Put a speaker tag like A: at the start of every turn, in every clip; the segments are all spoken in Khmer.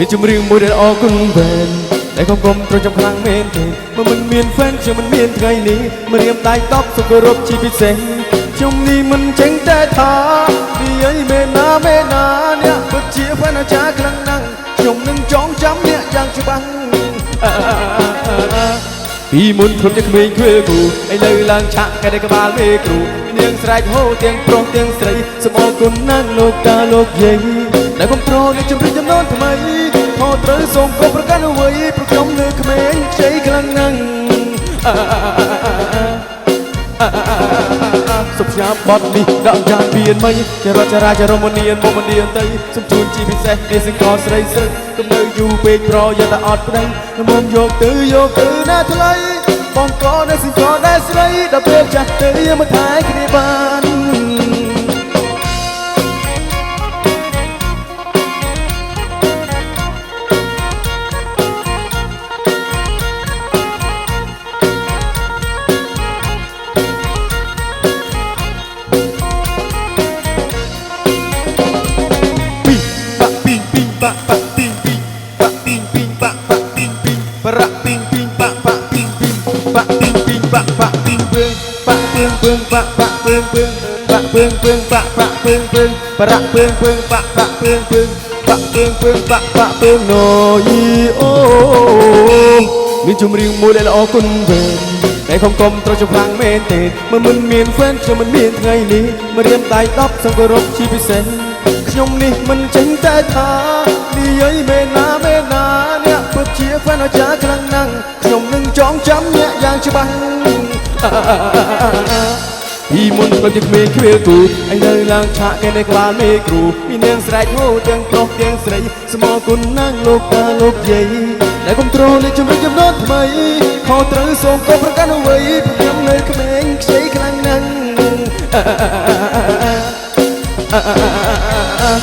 A: មានចម្រៀងមួយដែលអរគុណវែនតែកុំត្រូវចាំខ្លាំងមែនទេបើមិនមានហ្វេនខ្ញុំមិនមានថ្ងៃនេះមករៀមដៃតបសុខគោរពជាពិសេសខ្ញុំនេះមិនចេញតែថានិយាយមេណាអ្នកពិតជាហ្វេនអាចារ្យខ្លាំងណាស់ខ្ញុំនឹងចងចាំអ្នកយ៉ាងច្បាស់ពីមុនធ្លាប់ជាក្មេងឃើញគូឥឡូវឡើងឆាក់កែតែក្បាលមេគ្រូនាងស្រែកហូទាំងប្រុសទាំងស្រីសូមអរគុណណាស់លោកតាលោកយាយដែលគ្រប់គ្រងនៃជំរឿនចំនួនថ្មីខុសត្រូវសូមកុំប្រកាន់អ្វីព្រោះខ្ញុំនៅក្មេងខ្ចីខ្លាំងណាស់សុខញ៉ាំបត់នេះដាក់យ៉ាងពៀនមិនចរចរាចរមនានមកមនានទៅសំជួនជាពិសេសនេះសង្កស្រីស្រីកុំនៅយូរពេកប្រយតែអត់ប្តីមុំយកទៅណាថ្លៃបងក៏នៅសង្កដែរស្រីដល់ពេលចាស់ទៅមកថែគ្នាបានមានចម្រៀងមួយដែលអរគុណវែនតែខំត្រូវចំខ្លាំងមែនទេមិនមានហ្វេនខ្ញុំមិនមានថ្ងៃនេះមករៀមដៃដប់សង្គោរពជាពិសេសខ្ញុំនេះមិនចេញតែថានិយាយមេណាអ្នកពិតជាហ្វេនអាចារ្យខ្លាំងណាស់ខ្ញុំនឹងចងចាំអ្នកយ៉ាងច្បាស់ពីមុនក៏ជាក្មេងគ្រាគូឥឡូវឡើងឆាក់គេនៅក្បាលមេគ្រូមាននាងស្រែកហូទាំងប្រុសទាំងស្រីសូមអរគុណណាស់លោកតាលោកយាយដែលគ្រប់គ្រងនៃជំរឿនចំនួនថ្មីខុសត្រូវសូមកុំប្រកាន់អ្វីព្រោះខ្ញុំនៅក្មេងខ្ចីខ្លាំងណាស់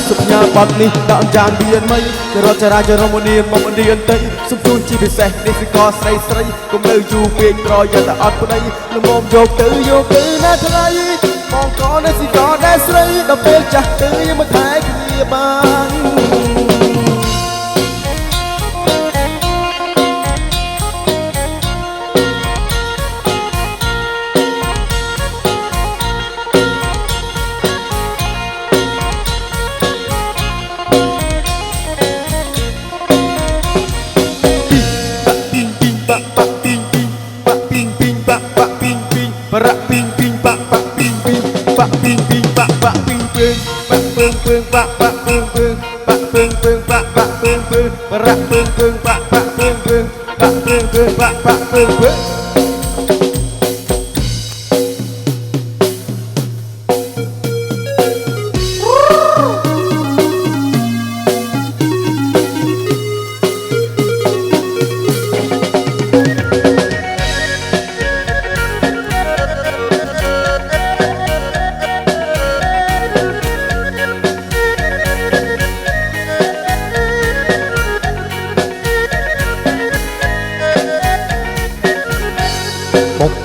A: សុខញ៉ាំបត់នេះដាក់យ៉ាងពៀនមិនចរចរាចរមនានមកមនានទៅសំជួនជាពិសេសនេះសង្កស្រីស្រីកុំនៅយូរពេកប្រយតែអត់ប្តីល្មមយកទៅណាថ្លៃបងក៏នៅសង្កដែរស្រីដល់ពេលចាស់ទៅមកថែគ្នាបាន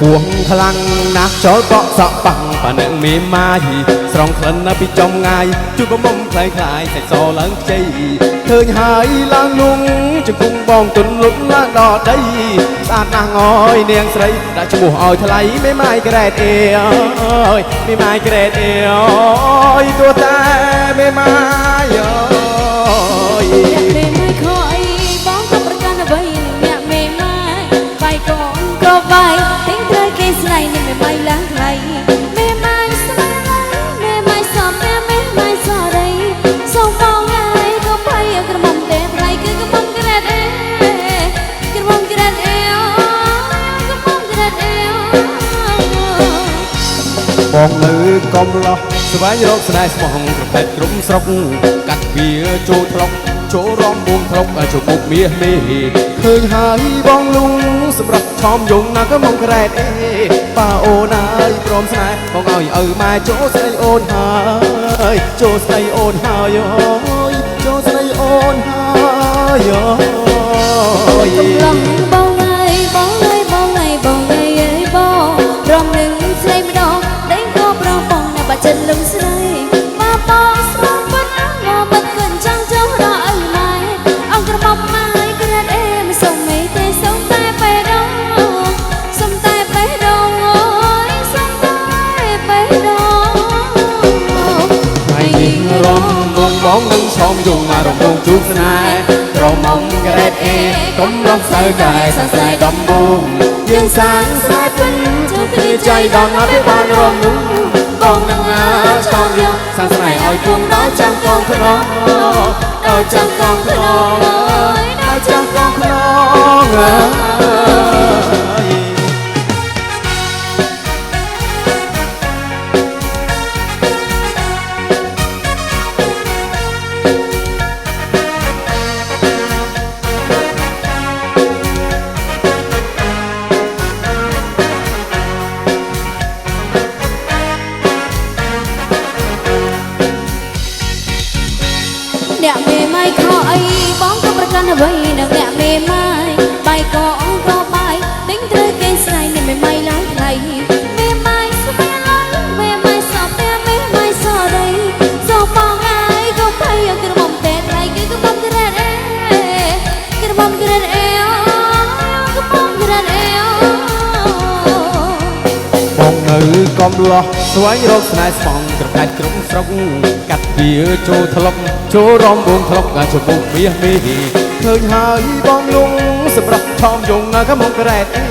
A: ពួងខ្លាំងណាស់ចូលកក់សក់បាំងប៉ានឹងមានម៉ាយស្រង់ក្លិននៅពីចំងាយជួយបំមុំខ្លាយសាច់សឡើងខ្ចីឃើញហើយឡើងលងជង្គង់បងទុនលុតឡើងដល់ដីស្អាតណាស់ងយនាងស្រីដាក់ឈ្មោះឲ្យថ្លៃមេម៉ាយក្រែតអើយមេម៉ាយក្រែតអើយទោះតែមេម៉ាយអើយមេម៉ាយខអីបងក៏ប្រកាន់អ្វីអ្នកមេម៉ាយបាយកូនក៏បាយស្រីនេះមេម៉ាយឡើងថ្លៃមេម៉ាយស្រីមេម៉ាយសំមេម៉ាយសរីសូមបងហើយក៏ភ័យក្រមុំទេថ្លៃគឺក្រមុំក្រែតអេក្រមុំក្រែតអេក្រមុំក្រែតអេបងនៅកំឡោះស្វែងរកស្នេហ៍ស្មោះប្រភេទក្រុមស្រុកកាត់វាចូលថ្លុកចូលរំពួងថ្លុកជមុខមាសមេឃើញហើយបងលងសម្រាប់ឆោមយងណាក៏មកក្រែតអេប៉ាអូនហើយព្រមស្នេហ៍បងឲ្យឪម៉ែចូលស្ដីអូនហើយចូលស្ដីអូនហើយអូយចូលស្ដីអូនហើយអូយកំឡុងបងហើយបងហើយបងហើយបងហើយអើយបងព្រមនឹងស្រីម្ដងដេញក៏ប្រងបងអ្នកបាចិត្តលំស្រីមកបងស្មោះប៉ុណ្ណាមកមិនគិនចង់ចូលរកឪម៉ែអង្គ មយងរំលងជួបស្នេហ៍ក្រមុំក្រែតអេកុំឡងសើកាយសរសៃដំបូងយើងសាងស្នេហ៍ពេញជួបគ្នាใจដល់ណាពេលបានរំលងបងនឹងចង់យកសាងស្នេហ៍ឲ្យគង់ដល់ចាំកងខ្នងដល់ចាំកងខ្នងដល់ចាំកងខ្នង
B: អ្នកមេម៉ៃខោអីបងក៏ប្រកាន់អ្វីនឹងអ្នកមេម៉ៃបាយក៏អង្គក៏បាយទិញត្រូវគេស្រីនេះមេម៉ៃឡើងថ្លៃមេម៉ៃស្បែកឡើយមេម៉ៃសោះតែមេម៉ៃសោះដីសោះបងឯងក៏ភ័យក្រមុំតែថ្លៃគេក៏បងក្រែតអេក្រមុំក្រែតអេក៏បងក្រែតអេ
A: បងនៅកំលោះស្វែងរកស្នេហ៍ស្បងក្រកាច់គ្រប់ស្រុកកាត់វាចូលថ្លុកចូលរំបងថ្លុកអាចជមុខមាសមីឃើញហើយបងលងសម្រាប់ថមយងកុំក្រែតអេ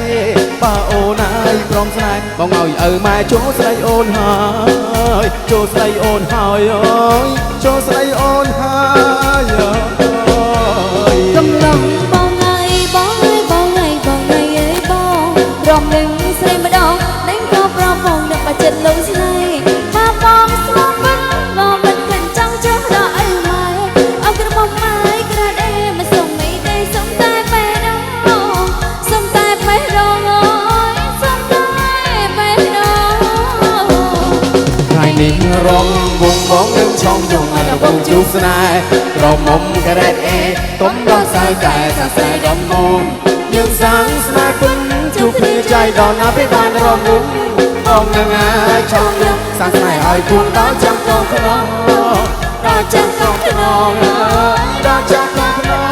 A: បើអូនហើយព្រមស្នេហ៍បងឲ្យឪម៉ែចូលស្រីអូនហើយចូលស្រីអូនហើយអើយចូលស្រីអូនហើយ
B: កំឡុងបងអើយបងអើយបងអើយបងអើយអើយបងរំលឹងស្រីម្ដងនឹងក៏ប្រពងនឹងមកចិត្តលងស្នេហ៍ថាបងស្មោះមិនក៏មិនខិនចង់ចុះដល់ឪម៉ែអក្រមុំម៉ែក្រែតអេមិនសុំអីទេសុំតែបេះដូងសុំតែបេះដូងអើយសុំតែបេះដូង
A: ថ្ងៃនេះរំវងបងនឹងឆងយងរបងជួបស្នេហ៍ក្រមុំក្រែតអេកុំដល់សើតែសរសៃដំបូងយើងសាងស្នេហ៍ពេញជួបគ្នាใจដល់ណាពេលបានរំលងបងនឹងឆងយងសាងស្នេហ៍ឲ្យគួងដល់ចាំកងខ្នងដល់ចាំកងខ្នងដល់ចាំកងខ្នង